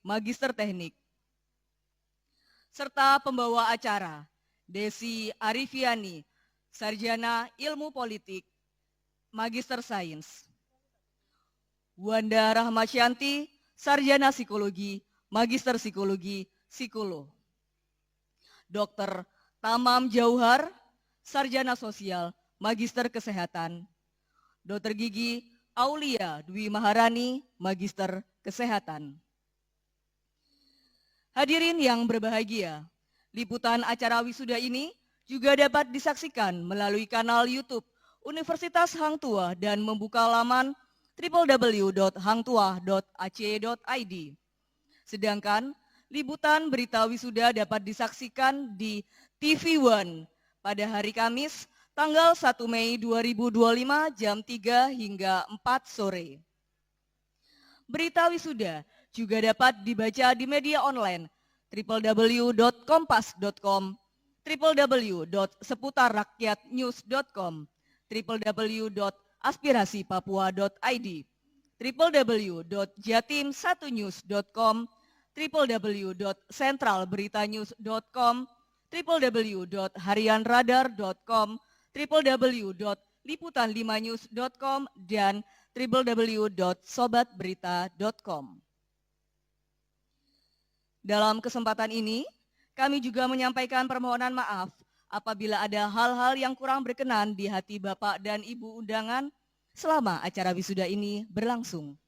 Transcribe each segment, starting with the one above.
Magister Teknik. Serta pembawa acara, Desi Arifiani, Sarjana Ilmu Politik, Magister Sains. Wanda Rahmasyanti, Sarjana Psikologi, Magister Psikologi, Psikolog. Dr. Tamam Jauhar, Sarjana Sosial, Magister Kesehatan. Dr. Gigi Aulia Dwi Maharani, Magister Kesehatan. Hadirin yang berbahagia, liputan acara wisuda ini juga dapat disaksikan melalui kanal YouTube Universitas Hang Tuah dan membuka laman www.hangtuah.ac.id. Sedangkan liputan berita wisuda dapat disaksikan di TV One pada hari Kamis tanggal 1 Mei 2025 jam 3 hingga 4 sore. Berita wisuda juga dapat dibaca di media online www.kompas.com, www.seputarrakyatnews.com, www.aspirasipapua.id, www.jatim1news.com, www.sentralberitanews.com, www.harianradar.com, www.liputan5news.com, dan www.sobatberita.com. Dalam kesempatan ini, kami juga menyampaikan permohonan maaf apabila ada hal-hal yang kurang berkenan di hati Bapak dan Ibu undangan selama acara wisuda ini berlangsung.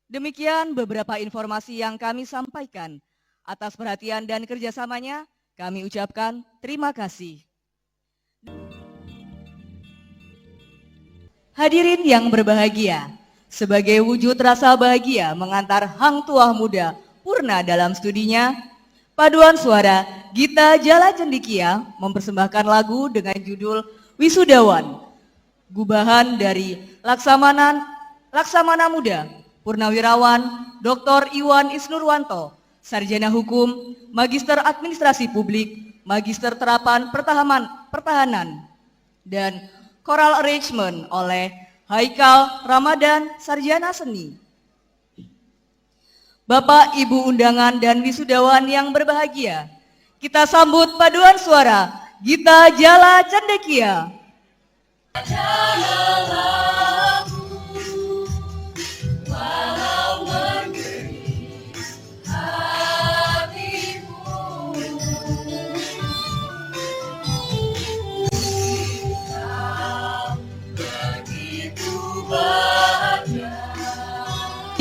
Demikian beberapa informasi yang kami sampaikan. Atas perhatian dan kerjasamanya, kami ucapkan terima kasih. Hadirin yang berbahagia, sebagai wujud rasa bahagia mengantar Hang Tuah Muda purna dalam studinya, paduan suara Gita Jala Cendikia mempersembahkan lagu dengan judul Wisudawan, gubahan dari Laksamana Muda, Purnawirawan Dr. Iwan Isnurwanto, Sarjana Hukum, Magister Administrasi Publik, Magister Terapan Pertahanan, dan Choral Arrangement oleh Haikal Ramadan, Sarjana Seni. Bapak, Ibu undangan, dan wisudawan yang berbahagia, kita sambut paduan suara Gita Jala Cendekia.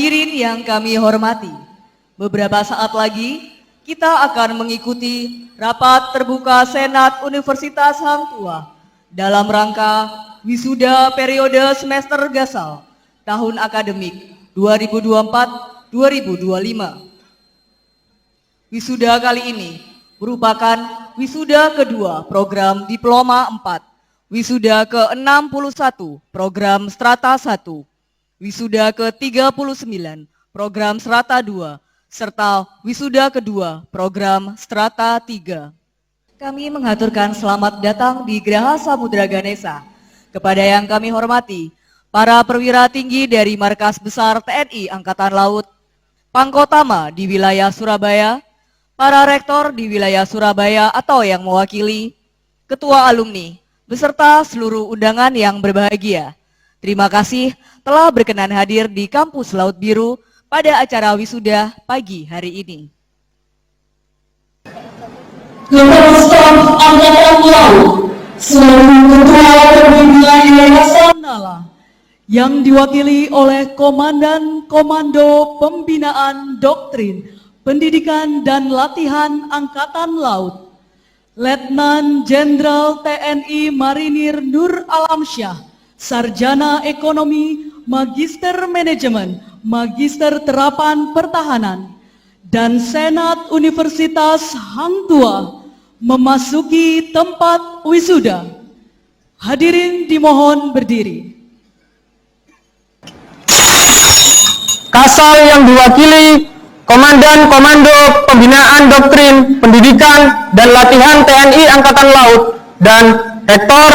Hadirin yang kami hormati, beberapa saat lagi kita akan mengikuti rapat terbuka Senat Universitas Hang Tuah dalam rangka wisuda periode semester Gasal tahun akademik 2024-2025. Wisuda kali ini merupakan wisuda kedua program Diploma 4, wisuda ke-61 program Strata 1, wisuda ke-39 program Strata 2, serta wisuda kedua program Strata 3. Kami mengaturkan selamat datang di Geraha Samudra Ganesha kepada yang kami hormati para perwira tinggi dari Markas Besar TNI Angkatan Laut, Pangkotama di wilayah Surabaya, para rektor di wilayah Surabaya atau yang mewakili, ketua alumni, beserta seluruh undangan yang berbahagia. Terima kasih telah berkenan hadir di Kampus Laut Biru pada acara wisuda pagi hari ini. Kepala Staf Angkatan Laut, seluruh ketua pembinaan Yayasan Nala, yang diwakili oleh Komandan Komando Pembinaan Doktrin, Pendidikan dan Latihan Angkatan Laut, Letnan Jenderal TNI Marinir Nur Alamsyah, Sarjana Ekonomi, Magister Manajemen, Magister Terapan Pertahanan, dan Senat Universitas Hang Tuah memasuki tempat wisuda. Hadirin dimohon berdiri. Kasal yang diwakili Komandan Komando Pembinaan Doktrin, Pendidikan dan Latihan TNI Angkatan Laut dan Rektor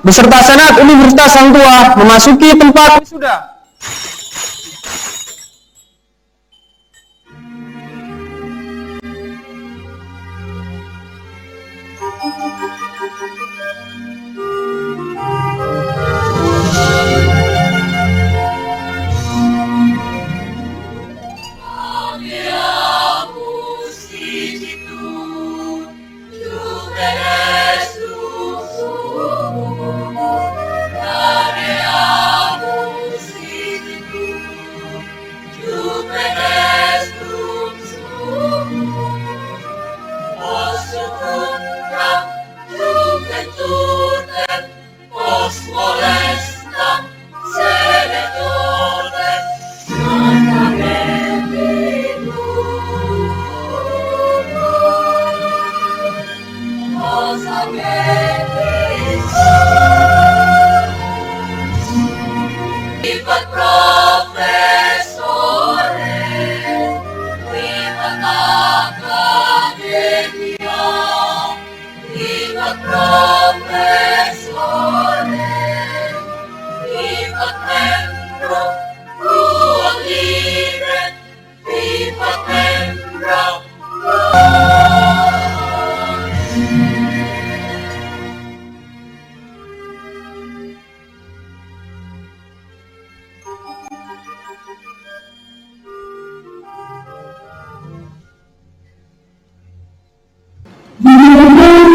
beserta Senat Universitas Hang Tuah memasuki tempat wisuda.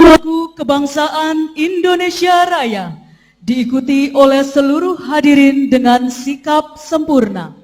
Lagu Kebangsaan Indonesia Raya diikuti oleh seluruh hadirin dengan sikap sempurna.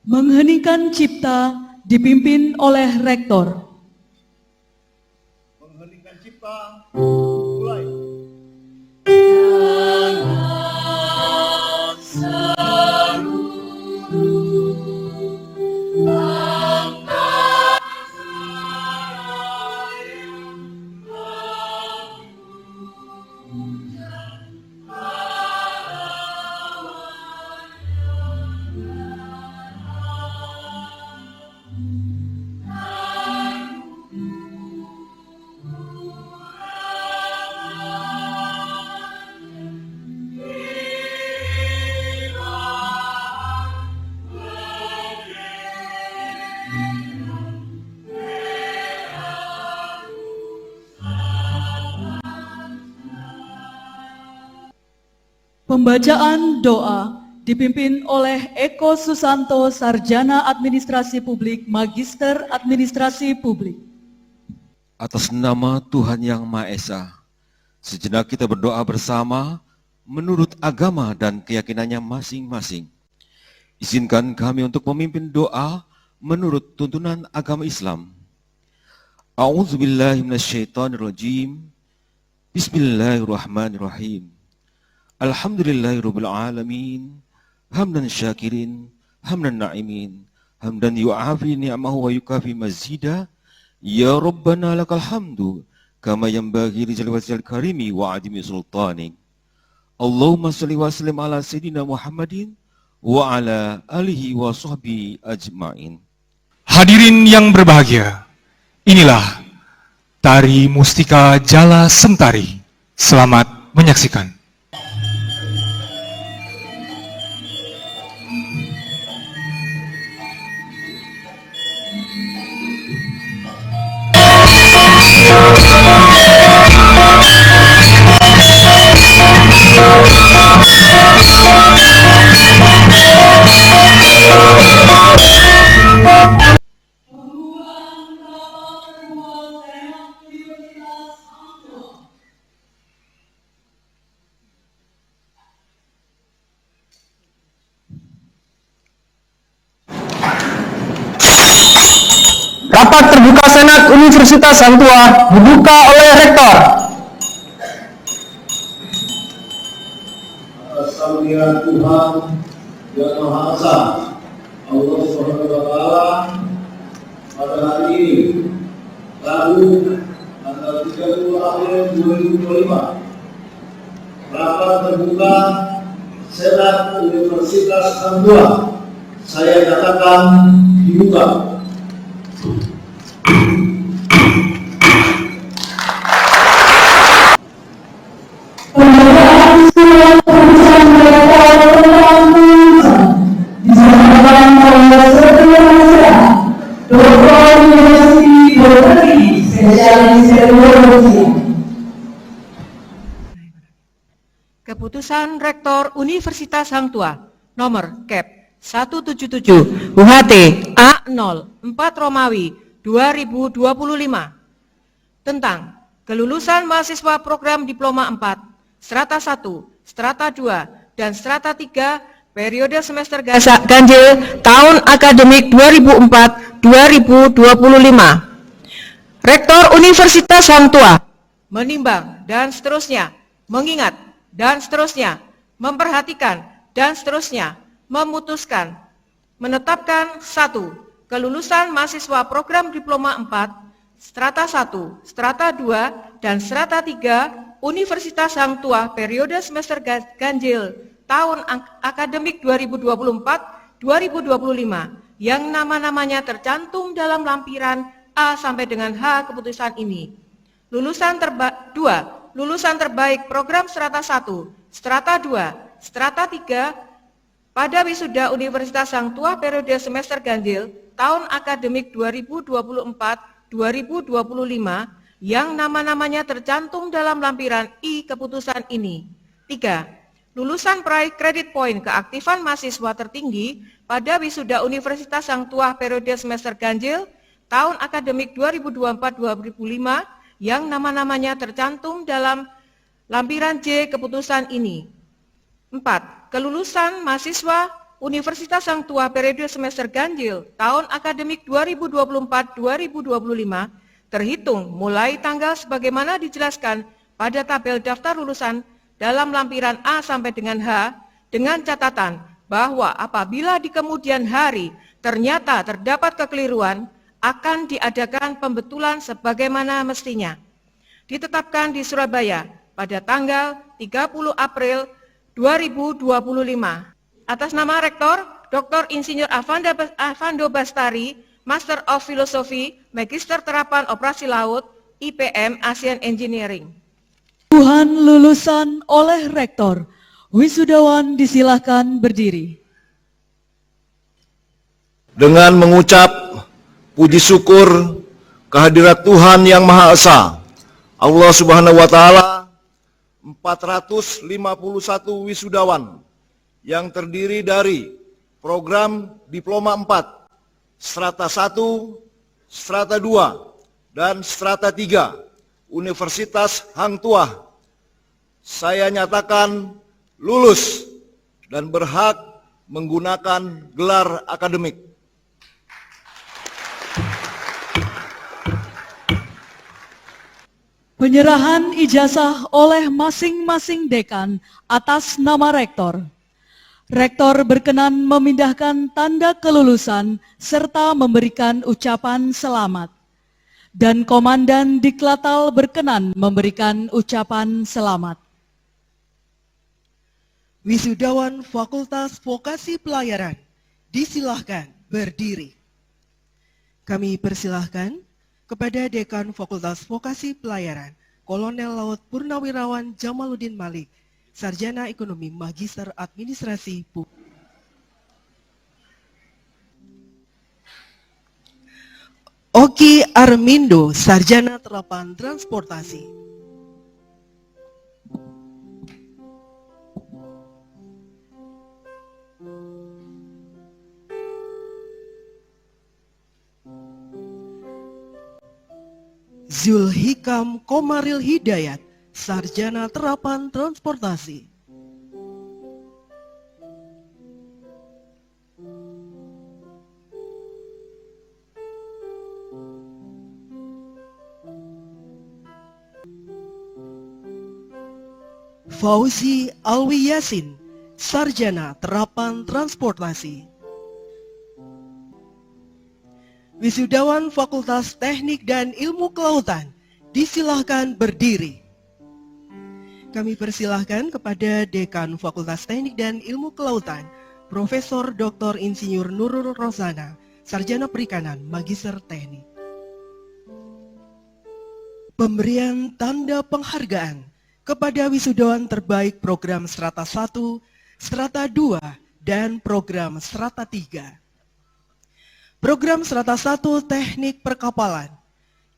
Mengheningkan cipta dipimpin oleh Rektor. Mengheningkan cipta, mulai. Pembacaan doa dipimpin oleh Eko Susanto, Sarjana Administrasi Publik, Magister Administrasi Publik. Atas nama Tuhan Yang Maha Esa, sejenak kita berdoa bersama menurut agama dan keyakinannya masing-masing. Izinkan kami untuk memimpin doa menurut tuntunan agama Islam. A'udzubillahiminasyaitonirrajim. Bismillahirrahmanirrahim. Alhamdulillahirabbil alamin. Hamdan syakirin, hamdan na'imin, hamdan yu'afi ni'amahu wa yukafi mazida. Ya Rabbana lakal hamdu kama yanbaghi li jalali wajhil karimi wa adimi sultanik. Allahumma shalli wa sallim ala sayyidina Muhammadin wa ala alihi wa sahbihi ajmain. Hadirin yang berbahagia, inilah tari Mustika Jala Sentari. Selamat menyaksikan. Rapat terbuka Senat Universitas Hang Tuah dibuka oleh Rektor. Atas sambiran Tuhan yang Maha Esa, Allah Subhanahu wa Ta'ala, pada hari ini, Rabu, tanggal 30 April 2025, rapat terbuka Senat Universitas Hang Tuah saya nyatakan dibuka. Keputusan Rektor Universitas Hang Tuah nomor Kep 177 UHT A04 Romawi 2025 tentang kelulusan mahasiswa program Diploma 4, Strata 1, Strata 2, dan Strata 3 periode semester ganjil tahun akademik 2004-2025. Rektor Universitas Hang Tuah menimbang dan seterusnya, mengingat dan seterusnya, memperhatikan dan seterusnya, memutuskan, menetapkan 1. Kelulusan mahasiswa program Diploma 4, Strata 1, Strata 2, dan Strata 3 Universitas Hang Tuah periode semester ganjil tahun akademik 2024-2025 yang nama-namanya tercantum dalam lampiran A sampai dengan H keputusan ini. Lulusan terbaik program Strata 1, Strata 2, Strata 3 pada wisuda Universitas Hang Tuah periode semester ganjil tahun akademik 2024-2025 yang nama-namanya tercantum dalam lampiran I keputusan ini. 3. Lulusan peraih kredit poin keaktifan mahasiswa tertinggi pada wisuda Universitas Hang Tuah periode semester ganjil tahun akademik 2024-2025 yang nama-namanya tercantum dalam lampiran J keputusan ini. 4. Kelulusan mahasiswa Universitas Hang Tuah periode semester ganjil tahun akademik 2024-2025 terhitung mulai tanggal sebagaimana dijelaskan pada tabel daftar lulusan dalam lampiran A sampai dengan H dengan catatan bahwa apabila di kemudian hari ternyata terdapat kekeliruan akan diadakan pembetulan sebagaimana mestinya. Ditetapkan di Surabaya pada tanggal 30 April 2025. Atas nama Rektor, Dr. Insinyur Avando Bastari, Master of Philosophy, Magister Terapan Operasi Laut, IPM ASEAN Engineering. Tuhan lulusan oleh Rektor. Wisudawan disilahkan berdiri. Dengan mengucap puji syukur kehadirat Tuhan Yang Maha Esa, Allah Subhanahu wa Ta'ala, 451 wisudawan yang terdiri dari program Diploma 4, Strata 1, Strata 2, dan Strata 3 Universitas Hang Tuah saya nyatakan lulus dan berhak menggunakan gelar akademik. Penyerahan ijazah oleh masing-masing dekan atas nama Rektor. Rektor berkenan memindahkan tanda kelulusan serta memberikan ucapan selamat. Dan Komandan Diklatal berkenan memberikan ucapan selamat. Wisudawan Fakultas Vokasi Pelayaran disilahkan berdiri. Kami persilahkan kepada Dekan Fakultas Vokasi Pelayaran, Kolonel Laut Purnawirawan Jamaluddin Malik, Sarjana Ekonomi Magister Administrasi Publik. Oki Armindo, Sarjana Terapan Transportasi. Zulhikam Komaril Hidayat, Sarjana Terapan Transportasi. Fauzi Alwi Yasin, Sarjana Terapan Transportasi. Wisudawan Fakultas Teknik dan Ilmu Kelautan, disilahkan berdiri. Kami persilahkan kepada Dekan Fakultas Teknik dan Ilmu Kelautan, Profesor Dr. Insinyur Nurul Rosana, Sarjana Perikanan, Magister Teknik. Pemberian tanda penghargaan kepada wisudawan terbaik program Strata 1, Strata 2, dan program Strata 3. Program Strata 1 Teknik Perkapalan,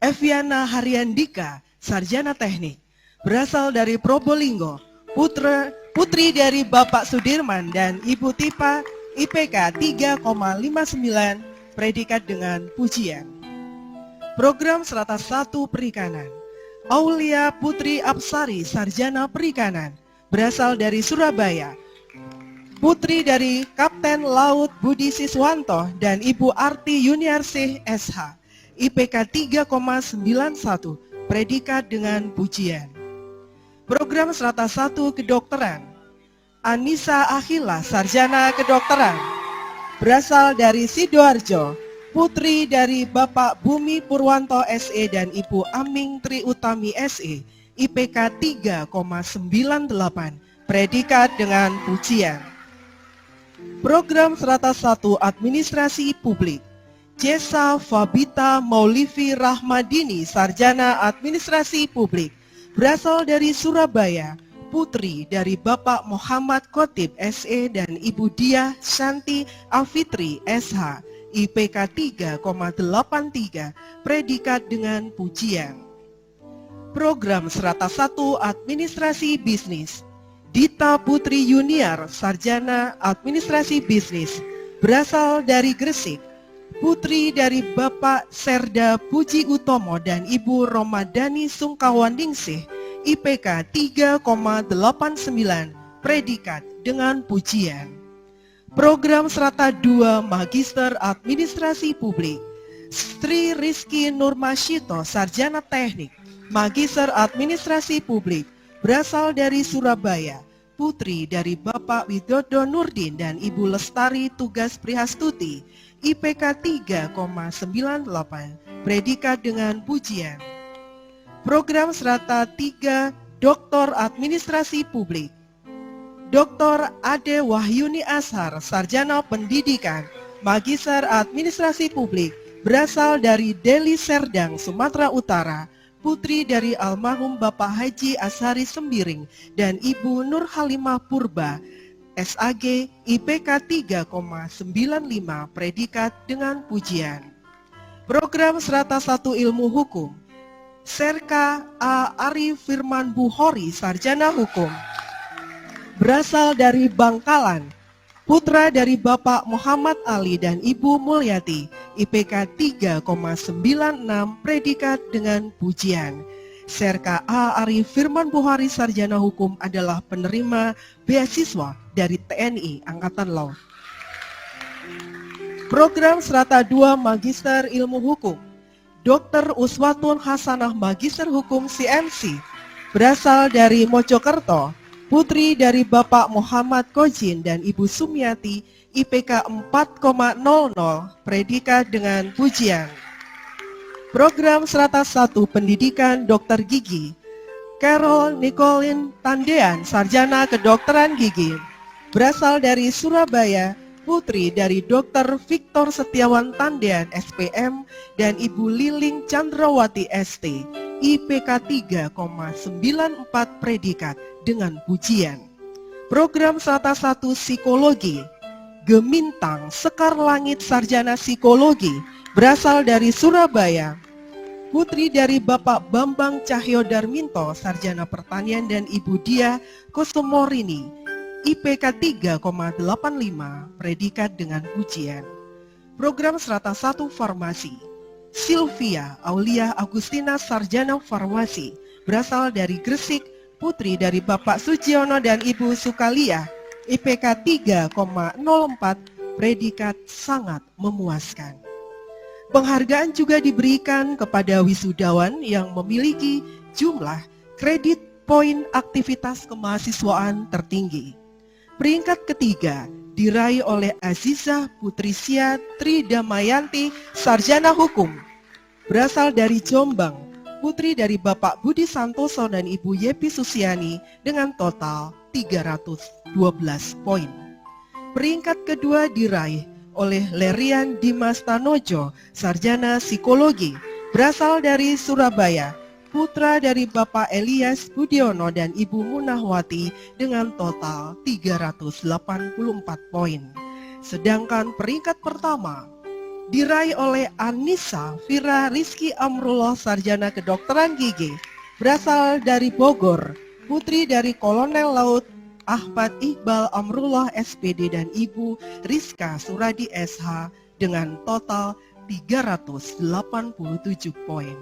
Eviana Haryandika, Sarjana Teknik, berasal dari Probolinggo, putri dari Bapak Sudirman dan Ibu Tipa, IPK 3,59, predikat dengan pujian. Program Strata 1 Perikanan, Aulia Putri Apsari, Sarjana Perikanan, berasal dari Surabaya, putri dari Kapten Laut Budi Siswanto dan Ibu Arti Yuniarsih SH, IPK 3,91, predikat dengan pujian. Program Strata 1 Kedokteran, Anissa Akhila, Sarjana Kedokteran, berasal dari Sidoarjo, putri dari Bapak Bumi Purwanto SE dan Ibu Aming Tri Utami SE, IPK 3,98, predikat dengan pujian. Program Strata 1 Administrasi Publik, Jesa Fabita Maulivi Rahmadini, Sarjana Administrasi Publik, berasal dari Surabaya, putri dari Bapak Muhammad Khotib SE dan Ibu Diah Shanti Afitri SH, IPK 3,83, predikat dengan pujian. Program Strata 1 Administrasi Bisnis, Dita Putri Yuniar, Sarjana Administrasi Bisnis, berasal dari Gresik, putri dari Bapak Serda Puji Utomo dan Ibu Romadani Sungkawaningsih, IPK 3,89, predikat dengan pujian. Program Strata 2 Magister Administrasi Publik, Sri Rizky Nurmasyito, Sarjana Teknik, Magister Administrasi Publik, berasal dari Surabaya, putri dari Bapak Widodo Nurdin dan Ibu Lestari Tugas Prihastuti, IPK 3,98, predikat dengan pujian. Program Strata 3 Doktor Administrasi Publik, Dr. Ade Wahyuni Ashar, Sarjana Pendidikan, Magister Administrasi Publik, berasal dari Deli Serdang, Sumatera Utara, putri dari almarhum Bapak Haji Ashari Sembiring dan Ibu Nur Halimah Purba, SAG, IPK 3,95, predikat dengan pujian. Program Strata 1 Ilmu Hukum, Serka A. Arif Firman Buhori, Sarjana Hukum, berasal dari Bangkalan, putra dari Bapak Muhammad Ali dan Ibu Mulyati, IPK 3,96, predikat dengan pujian. Serka A. Arif Firman Buhori, Sarjana Hukum, adalah penerima beasiswa dari TNI Angkatan Laut. Program Strata 2 Magister Ilmu Hukum, Dr. Uswatun Hasanah, Magister Hukum CMC, berasal dari Mojokerto, putri dari Bapak Muhammad Kojin dan Ibu Sumiati, IPK 4,00, predikat dengan pujian. Program Strata 1 Pendidikan Dokter Gigi, Carol Nicolin Tandean, Sarjana Kedokteran Gigi, berasal dari Surabaya, putri dari Dr. Victor Setiawan Tandean SPM dan Ibu Liling Chandrawati ST, IPK 3,94, predikat dengan pujian. Program Strata 1 Psikologi, Gemintang Sekar Langit, Sarjana Psikologi, berasal dari Surabaya, putri dari Bapak Bambang Cahyo Darminto, Sarjana Pertanian dan Ibu Diah Kusumorini, IPK 3,85, predikat dengan pujian. Program Strata 1 Farmasi, Sylvia Aulia Agustina, Sarjana Farmasi, berasal dari Gresik, putri dari Bapak Sujiono dan Ibu Sukalia, IPK 3,04, predikat sangat memuaskan. Penghargaan juga diberikan kepada wisudawan yang memiliki jumlah kredit poin aktivitas kemahasiswaan tertinggi. Peringkat ketiga diraih oleh Azizah Putrisia Tridamayanti, Sarjana Hukum, berasal dari Jombang, putri dari Bapak Budi Santoso dan Ibu Yepi Susiani dengan total 312 poin. Peringkat kedua diraih oleh Lerian Dimas Tanojo, Sarjana Psikologi, berasal dari Surabaya, putra dari Bapak Elias Budiono dan Ibu Munahwati dengan total 384 poin. Sedangkan peringkat pertama diraih oleh Anissa Fira Rizky Amrullah, Sarjana Kedokteran Gigi, berasal dari Bogor, putri dari Kolonel Laut Ahmad Iqbal Amrullah SPD dan Ibu Rizka Suradi SH dengan total 387 poin.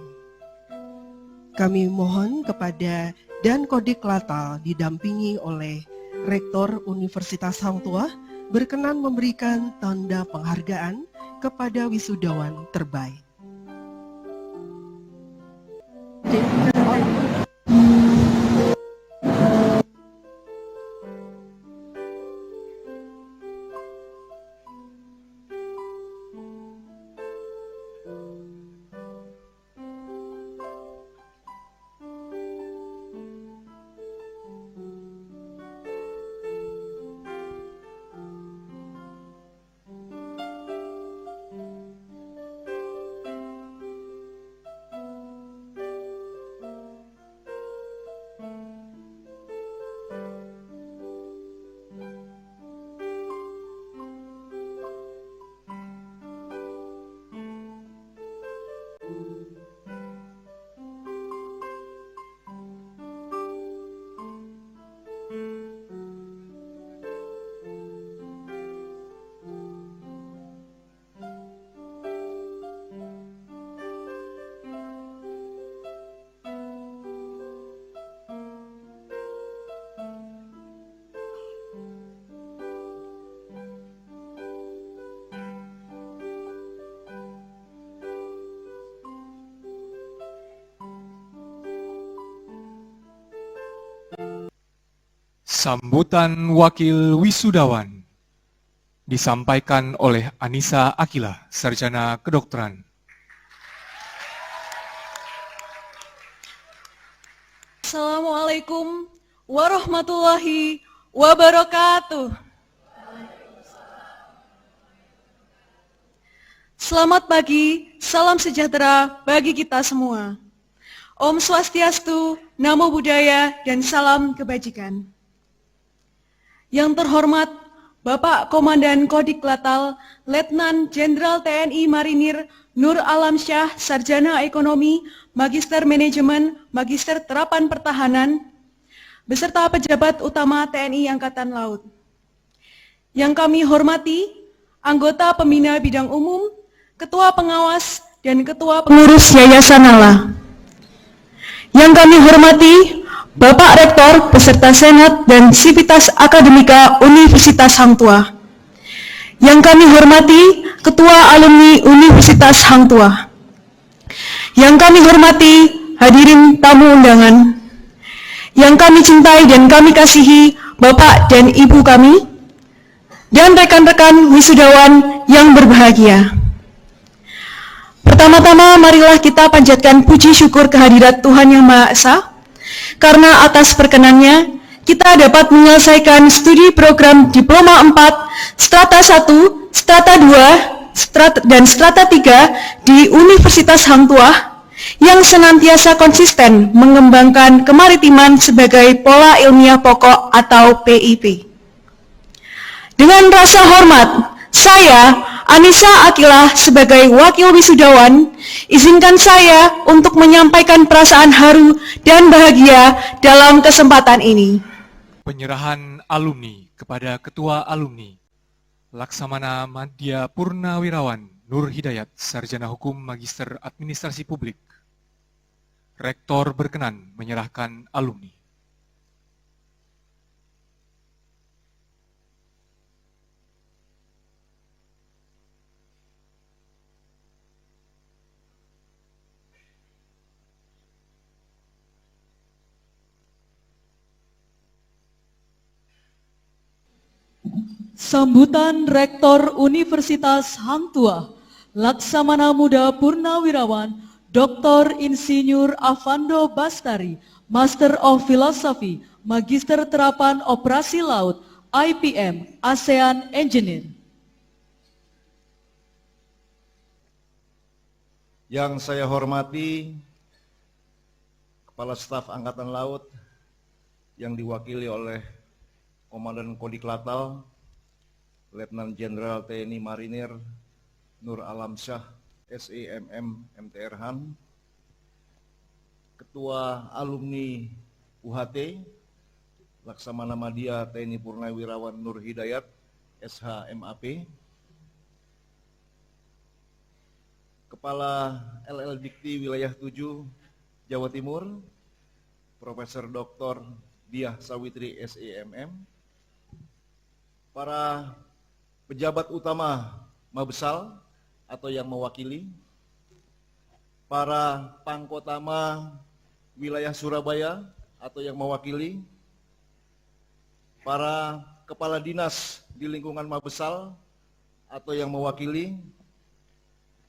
Kami mohon kepada Dan Kodik Latal didampingi oleh Rektor Universitas Hang Tuah berkenan memberikan tanda penghargaan kepada wisudawan terbaik. Sambutan Wakil Wisudawan disampaikan oleh Anissa Akila, Sarjana Kedokteran. Assalamualaikum warahmatullahi wabarakatuh. Selamat pagi, salam sejahtera bagi kita semua. Om Swastiastu, Namo Buddhaya, dan salam kebajikan. Yang terhormat Bapak Komandan Kodik Latal, Letnan Jenderal TNI Marinir Nur Alamsyah, Sarjana Ekonomi, Magister Manajemen, Magister Terapan Pertahanan, beserta pejabat utama TNI Angkatan Laut. Yang kami hormati, anggota Pembina Bidang Umum, Ketua Pengawas, dan Ketua Pengurus Yayasan Nala. Yang kami hormati, Bapak Rektor beserta Senat dan Sivitas Akademika Universitas Hang Tuah. Yang kami hormati, Ketua Alumni Universitas Hang Tuah. Yang kami hormati, hadirin tamu undangan. Yang kami cintai dan kami kasihi Bapak dan Ibu kami, dan rekan-rekan wisudawan yang berbahagia. Pertama-tama marilah kita panjatkan puji syukur kehadirat Tuhan Yang Maha Esa, karena atas perkenannya kita dapat menyelesaikan studi program Diploma 4, Strata 1, Strata 2, dan Strata 3 di Universitas Hang Tuah yang senantiasa konsisten mengembangkan kemaritiman sebagai pola ilmiah pokok atau PIP. Dengan rasa hormat, saya, Anissa Akila, sebagai Wakil Wisudawan, izinkan saya untuk menyampaikan perasaan haru dan bahagia dalam kesempatan ini. Penyerahan alumni kepada Ketua Alumni, Laksamana Madya Purnawirawan Nur Hidayat, Sarjana Hukum Magister Administrasi Publik. Rektor berkenan menyerahkan alumni. Sambutan Rektor Universitas Hang Tuah, Laksamana Muda Purnawirawan, Dr. Insinyur Avando Bastari, Master of Philosophy, Magister Terapan Operasi Laut, IPM, ASEAN Engineer. Yang saya hormati Kepala Staf Angkatan Laut yang diwakili oleh Komandan Kodiklatal, Letnan Jenderal TNI Marinir Nur Alamsyah, SEMM MTR Han, Ketua Alumni UHT, Laksamana Madya TNI Purnawirawan Nur Hidayat, SHMAP, Kepala LL Dikti Wilayah 7 Jawa Timur, Profesor Dr. Diah Sawitri SEMM, para pejabat utama Mabesal atau yang mewakili, para Pangkotama wilayah Surabaya atau yang mewakili, para kepala dinas di lingkungan Mabesal atau yang mewakili,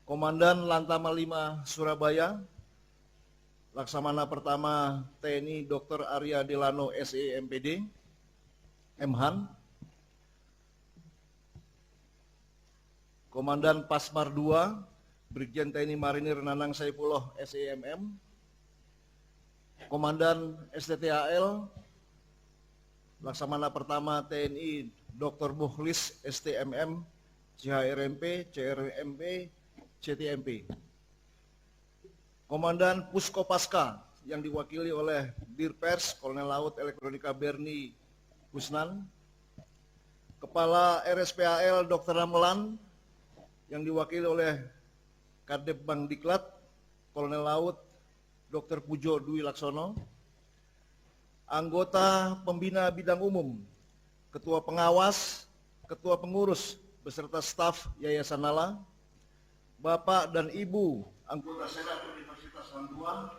Komandan Lantamal 5 Surabaya, Laksamana Pertama TNI Dr. Arya Delano SEMPD, MHAN, Komandan Pasmar 2, Brigjen TNI Marinir Nanang Saifullah SEMM, Komandan STTAL, Laksamana Pertama TNI Dr. Mukhlis STMM, CHRMP, CRMP, CTMP, Komandan Puskopaska yang diwakili oleh Dirpers Kolonel Laut Elektronika Berni Husnan, Kepala RSPAL Dr. Ramelan yang diwakili oleh Kadep Bang Diklat Kolonel Laut Dr. Pujo Dwi Laksono, anggota pembina bidang umum, ketua pengawas, ketua pengurus beserta staf Yayasan Nala, Bapak dan Ibu anggota Senat Universitas Hang Tuah,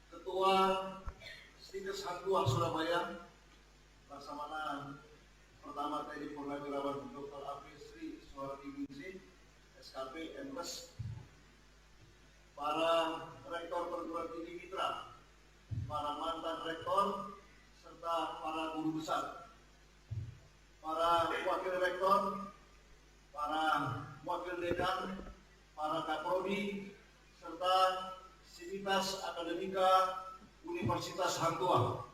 Ketua Stikes Hang Tuah Surabaya, Laksamana Pertama TNI Purnawirawan Dr. Afri Suhardi, SKP MS, para rektor perguruan tinggi mitra, para mantan rektor, serta para guru besar, para wakil rektor, para wakil dekan, para kaprodi, serta Sivitas Akademika Universitas Hang Tuah,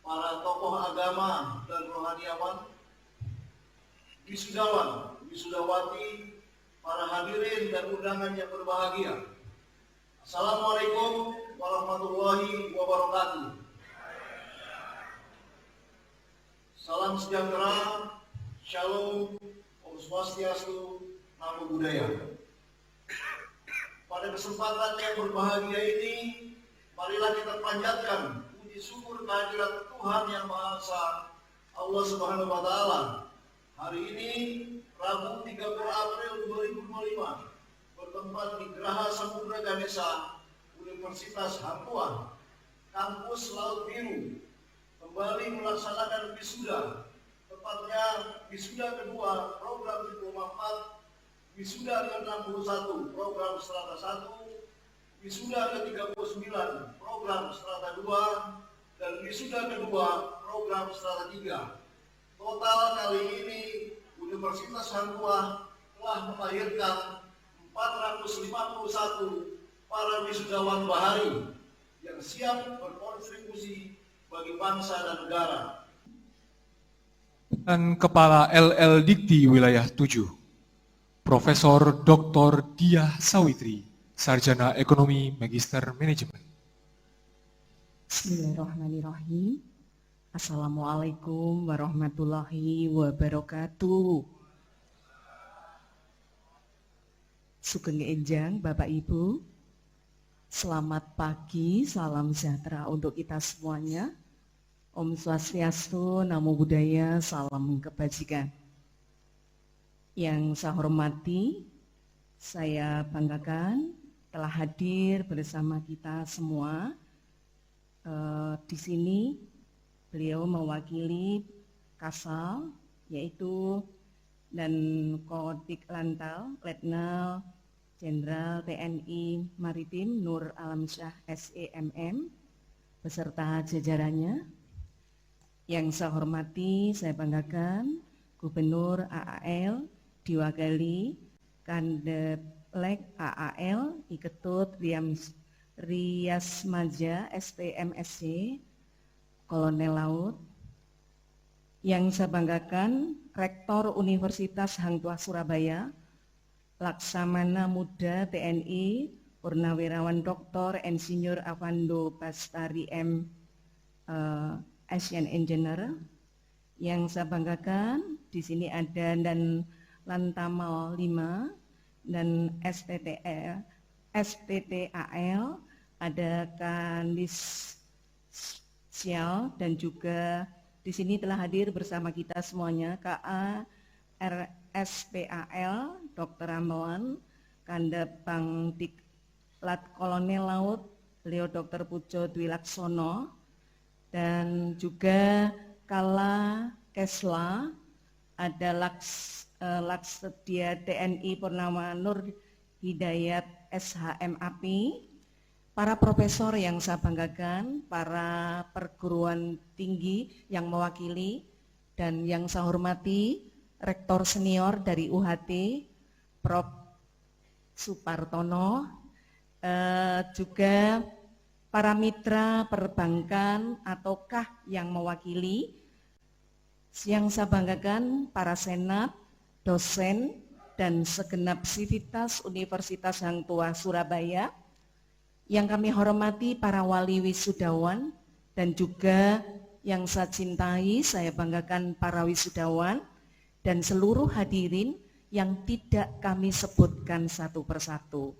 para tokoh agama dan rohaniawan, wisudawan, wisudawati, para hadirin dan undangan yang berbahagia. Assalamualaikum warahmatullahi wabarakatuh. Salam sejahtera, shalom, Om Swastiastu, Namo Buddhaya. Pada kesempatan yang berbahagia ini, marilah kita panjatkan puji syukur kehadirat Tuhan Yang Maha Esa, Allah Subhanahu wa Ta'ala. Hari ini, Rabu 30 April 2025, bertempat di Geraha Samudra Ganesha, Universitas Hang Tuah, Kampus Laut Biru, kembali melaksanakan wisuda, tepatnya wisuda kedua program Diploma 4, wisuda ke-61 program Strata 1, wisuda ke-39 program Strata 2, dan wisuda kedua program Strata 3. Total kali ini Universitas Hang Tuah telah melahirkan 451 para wisudawan bahari yang siap berkontribusi bagi bangsa dan negara. Dan Kepala LL Dikti Wilayah 7, Profesor Dr. Diah Sawitri, Sarjana Ekonomi Magister Manajemen. Bismillahirrahmanirrahim. Assalamualaikum warahmatullahi wabarakatuh. Sugeng enjang Bapak Ibu, selamat pagi, salam sejahtera untuk kita semuanya. Om Swastiastu, Namo Buddhaya, salam kebajikan. Yang saya hormati, saya banggakan telah hadir bersama kita semua di sini. Beliau mewakili Kasal, yaitu dan Kodik Lantal Letnan Jenderal TNI Maritim Nur Alamsyah SEMM beserta jajarannya. Yang saya hormati, saya banggakan Gubernur AAL diwakili Kandeplek AAL Iketut Rias Maja STMSC Kolonel Laut. Yang saya banggakan Rektor Universitas Hang Tuah Surabaya Laksamana Muda TNI Purnawirawan Dr. Insinyur Avando Bastari M. Asian Engineer. Yang saya banggakan di sini ada dan Lantamal 5 dan STTAL, ada Kandis Sial, dan juga di sini telah hadir bersama kita semuanya KA RSPAL Dr. Ramlan, Kandabang Diklat Kolonel Laut Leo Dr. Pujo Dwi Laksono, dan juga Kala Kesla, ada Laksedia TNI Purnama Nur Hidayat SHM API, para profesor yang saya banggakan, para perguruan tinggi yang mewakili, dan yang saya hormati Rektor Senior dari UHT Prof. Supartono, juga para mitra perbankan ataukah yang mewakili, yang saya banggakan para senat, dosen, dan segenap sivitas Universitas Hang Tuah Surabaya. Yang kami hormati para wali wisudawan, dan juga yang saya cintai, saya banggakan para wisudawan dan seluruh hadirin yang tidak kami sebutkan satu persatu.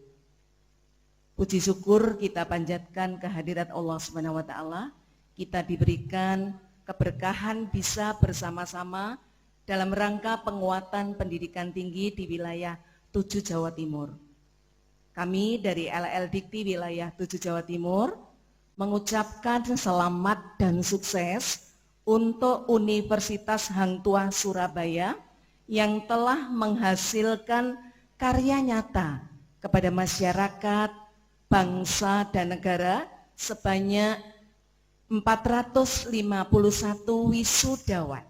Puji syukur kita panjatkan kehadirat Allah Subhanahu wa taala. Kita diberikan keberkahan bisa bersama-sama dalam rangka penguatan pendidikan tinggi di wilayah 7 Jawa Timur. Kami dari LL Dikti wilayah 7 Jawa Timur mengucapkan selamat dan sukses untuk Universitas Hang Tuah Surabaya yang telah menghasilkan karya nyata kepada masyarakat, bangsa dan negara sebanyak 451 wisudawan.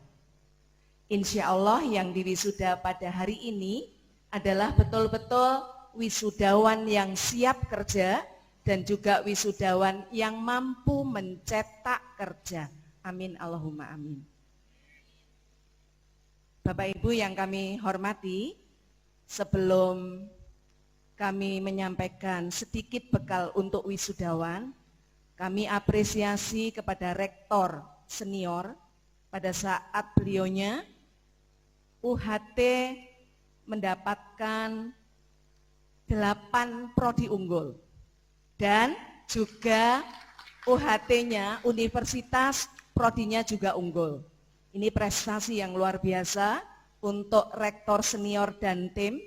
Insya Allah yang diwisuda pada hari ini adalah betul-betul wisudawan yang siap kerja dan juga wisudawan yang mampu mencetak kerja. Amin Allahumma amin. Bapak Ibu yang kami hormati, sebelum kami menyampaikan sedikit bekal untuk wisudawan, kami apresiasi kepada Rektor Senior pada saat beliaunya UHT mendapatkan 8 prodi unggul dan juga UHT-nya, universitas prodinya juga unggul. Ini prestasi yang luar biasa untuk Rektor Senior dan tim.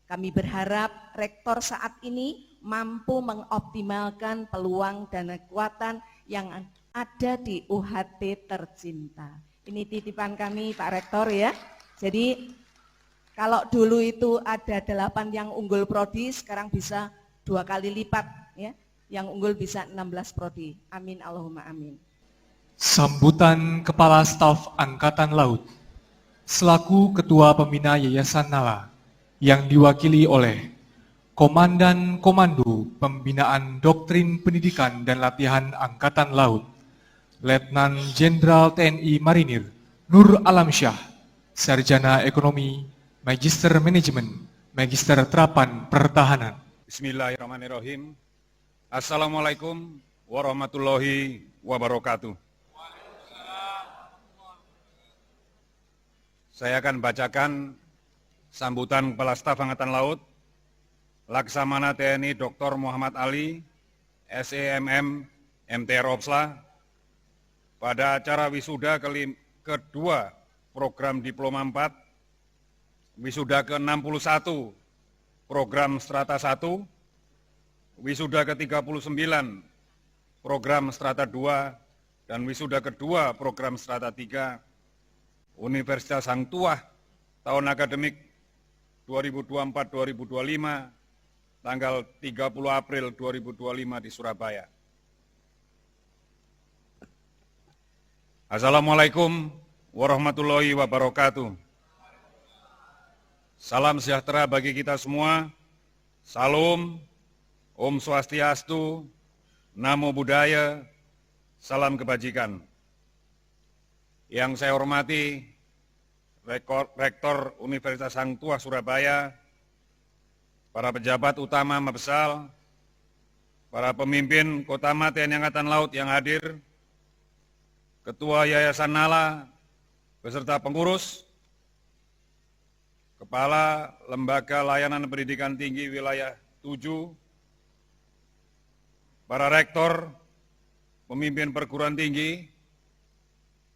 Kami berharap Rektor saat ini mampu mengoptimalkan peluang dan kekuatan yang ada di UHT tercinta. Ini titipan kami Pak Rektor ya. Jadi kalau dulu itu ada 8 yang unggul prodi, sekarang bisa 2 kali lipat ya. Yang unggul bisa 16 prodi. Amin Allahumma amin. Sambutan Kepala Staf Angkatan Laut selaku Ketua Pembina Yayasan Nala yang diwakili oleh Komandan Komando Pembinaan Doktrin Pendidikan dan Latihan Angkatan Laut Letnan Jenderal TNI Marinir Nur Alamsyah, Sarjana Ekonomi, Magister Manajemen, Magister Terapan Pertahanan. Bismillahirrahmanirrahim. Assalamualaikum warahmatullahi wabarakatuh. Saya akan bacakan sambutan Kepala Staf Angkatan Laut Laksamana TNI Dr. Muhammad Ali, SEMM, MTR Opsla, pada acara wisuda kedua program Diploma 4, wisuda ke-61 program Strata 1, wisuda ke-39 program Strata 2, dan wisuda kedua program Strata 3 Universitas Hang Tuah tahun akademik 2024-2025 tanggal 30 April 2025 di Surabaya. Assalamualaikum warahmatullahi wabarakatuh. Salam sejahtera bagi kita semua. Salam, Om Swastiastu, Namo Buddhaya, salam kebajikan. Yang saya hormati Rektor Universitas Hang Tuah Surabaya, para pejabat utama Mabesal, para pemimpin Kotama TNI Angkatan Laut yang hadir, Ketua Yayasan Nala, beserta pengurus, Kepala Lembaga Layanan Pendidikan Tinggi Wilayah 7, para rektor, pemimpin perguruan tinggi,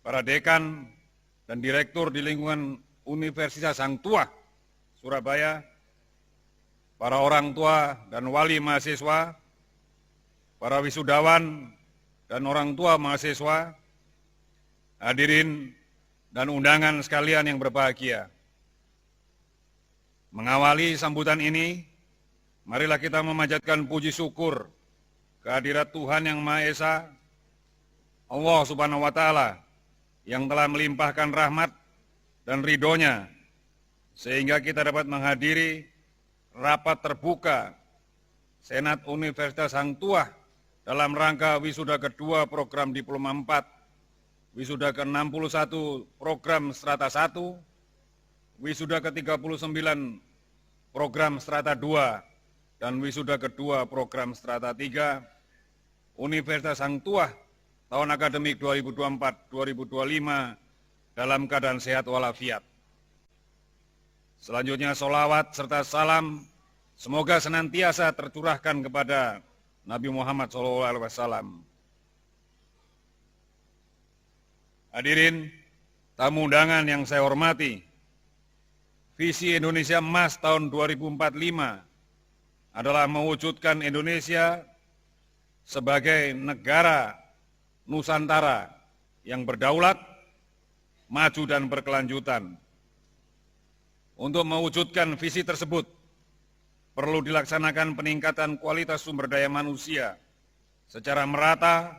para dekan dan direktur di lingkungan Universitas Hang Tuah Surabaya, para orang tua dan wali mahasiswa, para wisudawan dan orang tua mahasiswa, hadirin dan undangan sekalian yang berbahagia. Mengawali sambutan ini, marilah kita memanjatkan puji syukur kehadirat Tuhan Yang Maha Esa, Allah Subhanahu wa Ta'ala, yang telah melimpahkan rahmat dan ridhonya, sehingga kita dapat menghadiri rapat terbuka Senat Universitas Hang Tuah dalam rangka wisuda kedua program Diploma 4, wisuda ke-61 program Strata 1, wisuda ke-39 program Strata 2, dan wisuda kedua program Strata 3, Universitas Hang Tuah tahun akademik 2024-2025 dalam keadaan sehat walafiat. Selanjutnya sholawat serta salam semoga senantiasa tercurahkan kepada Nabi Muhammad SAW. Hadirin, tamu undangan yang saya hormati, visi Indonesia Emas tahun 2045 adalah mewujudkan Indonesia sebagai negara Nusantara yang berdaulat, maju dan berkelanjutan. Untuk mewujudkan visi tersebut, perlu dilaksanakan peningkatan kualitas sumber daya manusia secara merata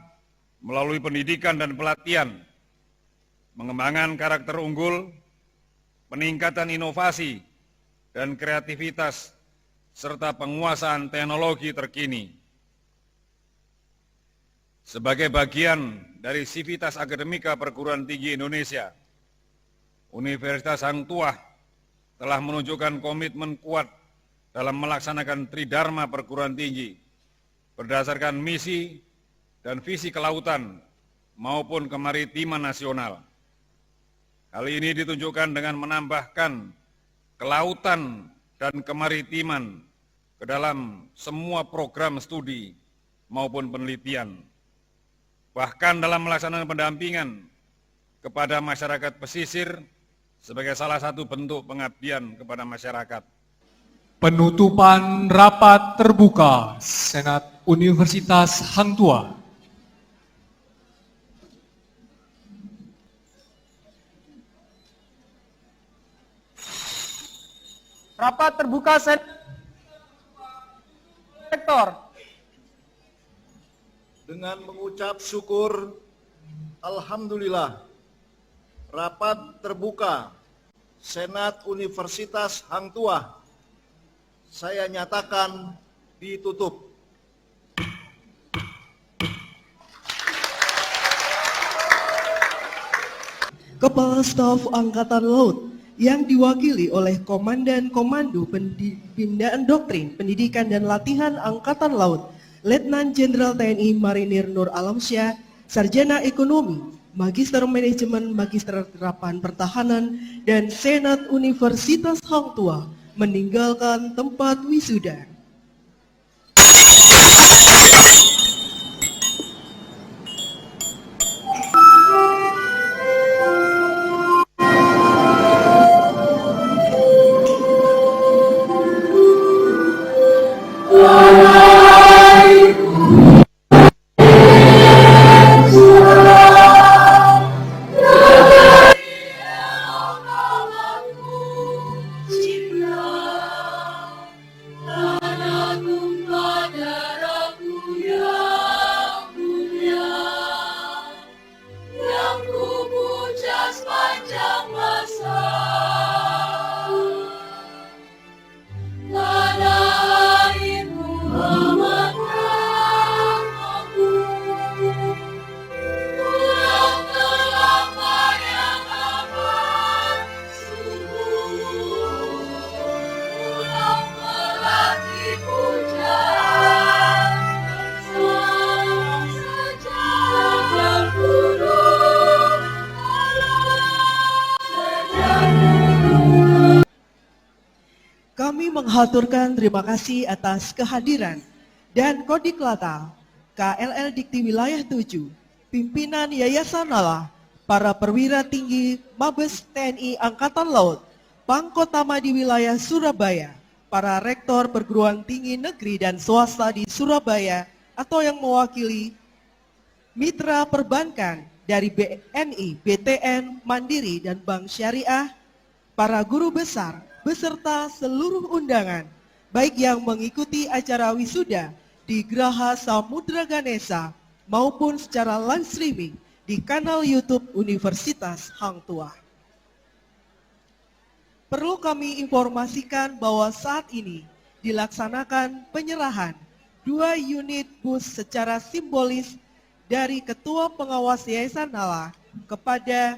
melalui pendidikan dan pelatihan, mengembangkan karakter unggul, peningkatan inovasi dan kreativitas, serta penguasaan teknologi terkini. Sebagai bagian dari Sivitas Akademika Perguruan Tinggi Indonesia, Universitas Hang Tuah telah menunjukkan komitmen kuat dalam melaksanakan Tridharma Perguruan Tinggi berdasarkan misi dan visi kelautan maupun kemaritiman nasional. Hal ini ditunjukkan dengan menambahkan kelautan dan kemaritiman ke dalam semua program studi maupun penelitian. Bahkan dalam melaksanakan pendampingan kepada masyarakat pesisir sebagai salah satu bentuk pengabdian kepada masyarakat. Penutupan rapat terbuka Senat Universitas Hang Tuah. Rapat terbuka Senat Rektor. Dengan mengucap syukur, Alhamdulillah, rapat terbuka Senat Universitas Hang Tuah saya nyatakan ditutup. Kepala Staf Angkatan Laut yang diwakili oleh Komandan Komando Pembinaan Doktrin, Pendidikan dan Latihan Angkatan Laut, Letnan Jenderal TNI Marinir Nur Alamsyah, Sarjana Ekonomi, Magister Manajemen, Magister Terapan Pertahanan, dan Senat Universitas Hang Tuah meninggalkan tempat wisuda. Kami menghaturkan terima kasih atas kehadiran dan Kodiklata KLL Dikti Wilayah 7, pimpinan Yayasan Nala, para perwira tinggi Mabes TNI Angkatan Laut, Pangkotama di wilayah Surabaya, para rektor perguruan tinggi negeri dan swasta di Surabaya atau yang mewakili mitra perbankan dari BNI, BTN, Mandiri, dan Bank Syariah, para guru besar, beserta seluruh undangan, baik yang mengikuti acara wisuda di Graha Samudra Ganesha maupun secara live streaming di kanal YouTube Universitas Hang Tuah. Perlu kami informasikan bahwa saat ini dilaksanakan penyerahan 2 unit bus secara simbolis dari Ketua Pengawas Yayasan Nala kepada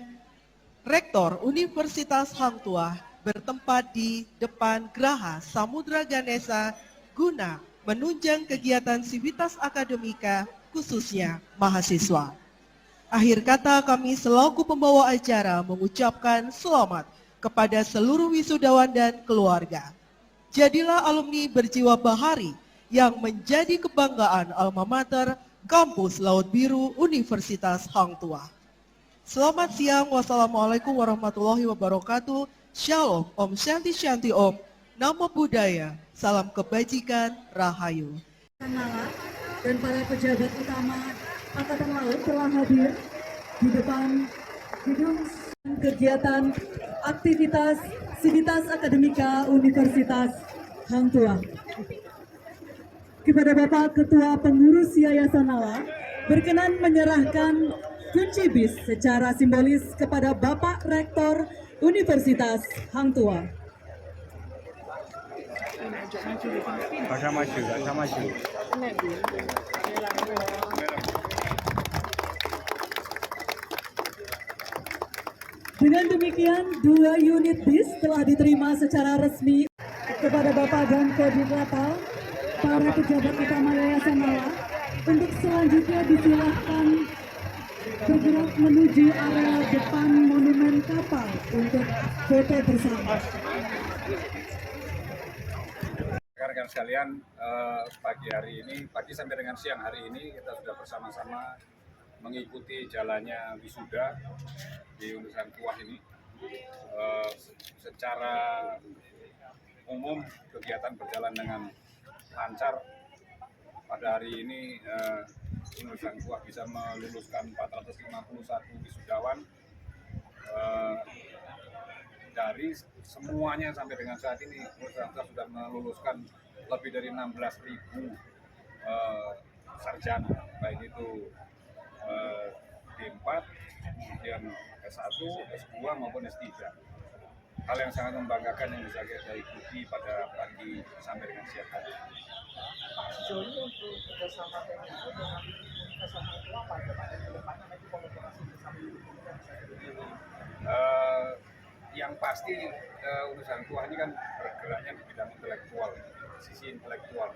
Rektor Universitas Hang Tuah bertempat di depan Graha Samudra Ganesha guna menunjang kegiatan sivitas akademika khususnya mahasiswa. Akhir kata kami selaku pembawa acara mengucapkan selamat kepada seluruh wisudawan dan keluarga. Jadilah alumni berjiwa bahari yang menjadi kebanggaan alma mater Kampus Laut Biru Universitas Hang Tuah. Selamat siang, wassalamualaikum warahmatullahi wabarakatuh. Shalom, Om Shanti Shanti Om, Namo Buddhaya, salam kebajikan, Rahayu. Nala dan para pejabat utama Angkatan Laut telah hadir di depan gedung kegiatan aktivitas Sivitas Akademika Universitas Hang Tuah. Kepada Bapak Ketua Pengurus Yayasan Nala, berkenan menyerahkan kunci bis secara simbolis kepada Bapak Rektor Universitas Hang Tuah. Dengan demikian, 2 unit bis telah diterima secara resmi kepada Bapak dan Kodiklata, para pejabat utama Yayasan Nala. Untuk selanjutnya disilahkan bergerak menuju area depan monumen kapal untuk foto bersama. Rekan-rekan sekalian, pagi hari ini, pagi sampai dengan siang hari ini kita sudah bersama-sama mengikuti jalannya wisuda di Universitas Tuah ini. Secara umum kegiatan berjalan dengan lancar. Pada hari ini Universitas Tuah bisa meluluskan 451 wisudawan. Dari semuanya sampai dengan saat ini Universitas sudah meluluskan lebih dari 16.000 sarjana, baik itu D4, kemudian S1, S2 maupun S3. Hal yang sangat membanggakan yang bisa kita ikuti pada pagi sampai dengan siang hari. Sejauh ini untuk kerjasama dengan Universitas itu apa ya Pak? Kedepannya nanti kolaborasi bersama Yang pasti Universitas Tuah ini kan bergeraknya di bidang intelektual, sisi intelektual.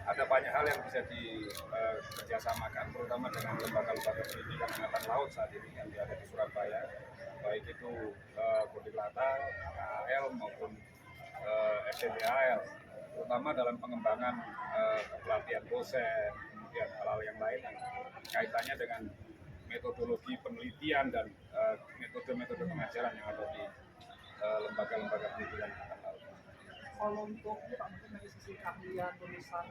Ada banyak hal yang bisa dikerjasamakan, terutama dengan lembaga-lembaga pendidikan Angkatan Laut saat ini yang ada di Surabaya, baik itu Kodiklata, KAL maupun SDAL, terutama dalam pengembangan pelatihan dosen, kemudian hal-hal yang lain yang kaitannya dengan metodologi penelitian dan metode-metode pengajaran yang ada di lembaga-lembaga pendidikan Angkatan Laut. Kalau untuk Pak mungkin dari sisi keahlian tulisan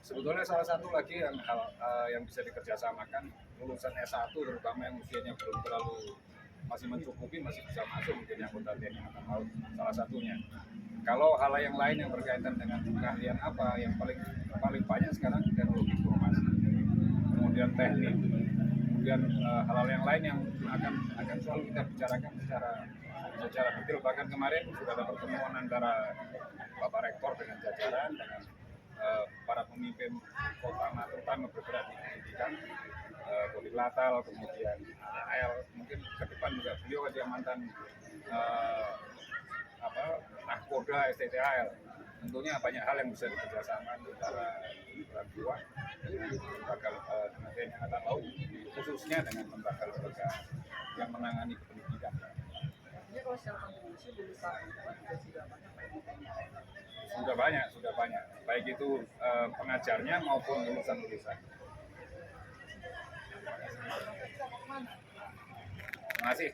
sebetulnya salah satu lagi yang yang bisa dikerjasamakan lulusan S1 terutama yang usianya belum terlalu masih mencukupi, masih bisa masuk menjadi anggota TNI Angkatan Laut, salah satunya. Kalau hal yang lain yang berkaitan dengan keahlian apa yang paling banyak sekarang teknologi informasi, kemudian teknik, kemudian hal-hal yang lain yang akan selalu kita bicarakan secara detail. Bahkan kemarin sudah ada pertemuan antara Bapak Rektor dengan jajaran, dengan para pemimpin kota terutama bergerak di pendidikan, Kodiklata, kemudian AL, mungkin ke depan juga beliau ada mantan Nahkoda STTAL. Tentunya banyak hal yang bisa dikerjasamakan antara Universitas Tuah dengan lembaga TNI Angkatan Laut, khususnya dengan lembaga-lembaga yang menangani pendidikan. Ini kalau secara kontribusi lulusan UNPAD juga sudah banyak Sudah banyak. Baik itu pengajarnya maupun lulusan-lulusan. Terima kasih.